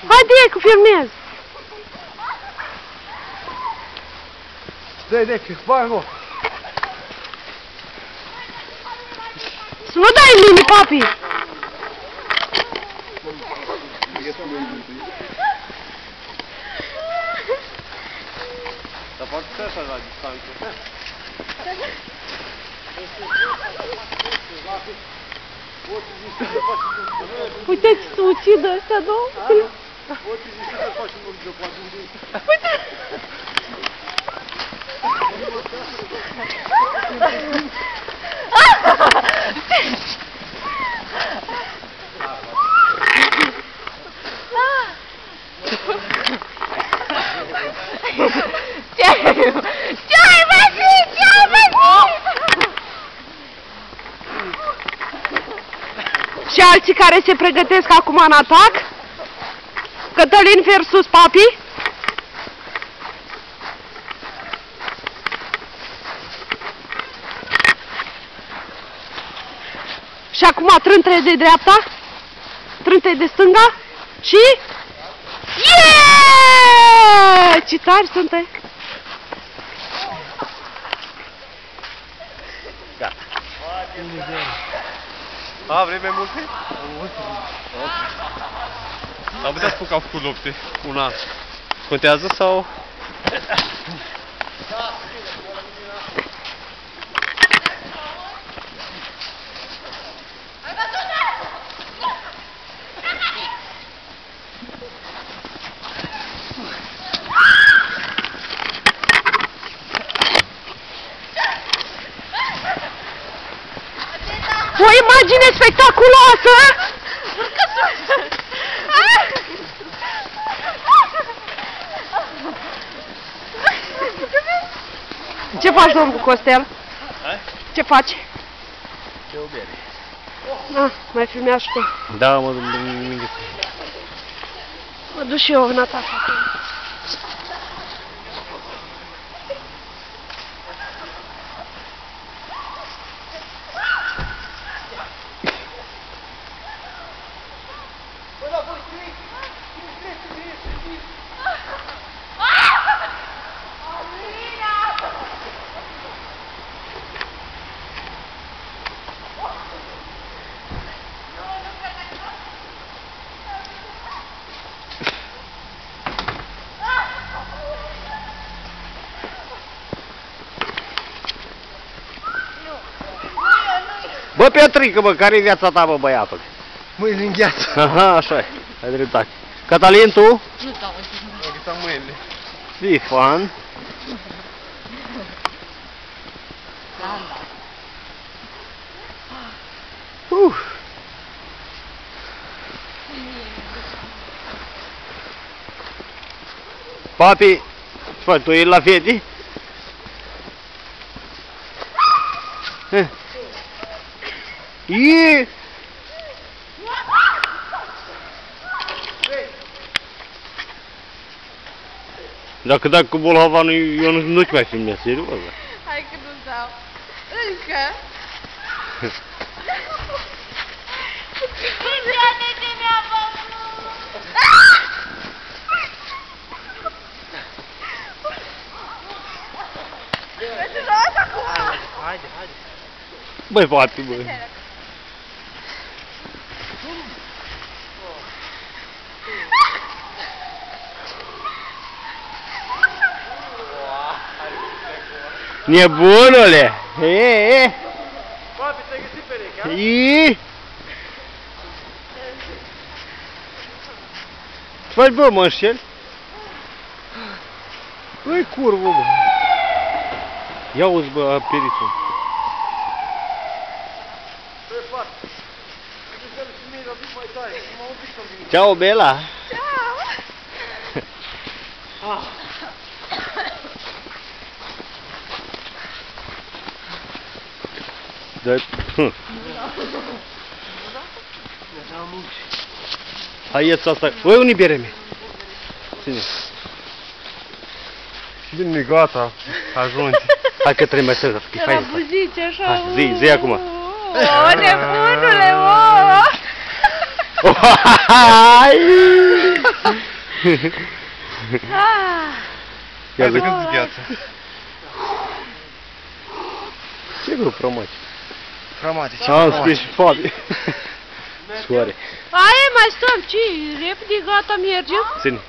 Haide, că filmez. Dai, că bagă. Să nu dai în mine, papi. Dar poate să așa la distanță. Uite-ți să ucidă ăștia două. Ce-ai făcut? Ce-ai făcut? Și alții care se pregătesc acum în atac? Cătălin versus Papi? Și acum trântere de dreapta, trântere de stânga și... Yeah! Ce tari sunt ei! Gata. A, vrei mai multe? Am putea spun că au făcut lupte. Una. Contează sau... O imagine spectaculoasă! Ce faci, domnul Costel? Ce faci? Ce o bere. Ah, mai filmează și tu. Da, mă duc în Mă duc și eu în atac. Bă, Petrică, bă, care-i viața ta, bă, băiatul? Mâine în gheață. Aha, așa e, ai dreptate. Cătălin, tu? Nu dau uite. Am ghețat mâinile. Stefan. Papi, fă, tu ești la fete? Ieee! Dacă dai cu bolhavanul, eu nu-ți mai filmez, serios? Hai că nu dau. Încă. Ce mi-a făcut? Vezi, luați acum! Haide. Băi, papi, băi. Nebunule! Papi, ți-ai găsit perechea? Ce faci, bă, mă înșeli? Băi, curvă, bă! Ia uzi, bă, perițul. Băi, papi, zic-l și mie, dar zic mai tare, că m-am oprit să-mi vin. Ceau, Bela! Dă-i... Hai, ieți asta. Băi, unii bere mea. Ține. Bine, gata, ajungi. Hai că trebuie să fii. De la buzici, așa. Hai, zi acum. O, nebunule, o! Ia zi cât gheață. Ce bă, frămaci? Framate, ce Am scris și Fabi. Soare. Aia, mai stăm, ce? Repede, gata, mergem? Ține.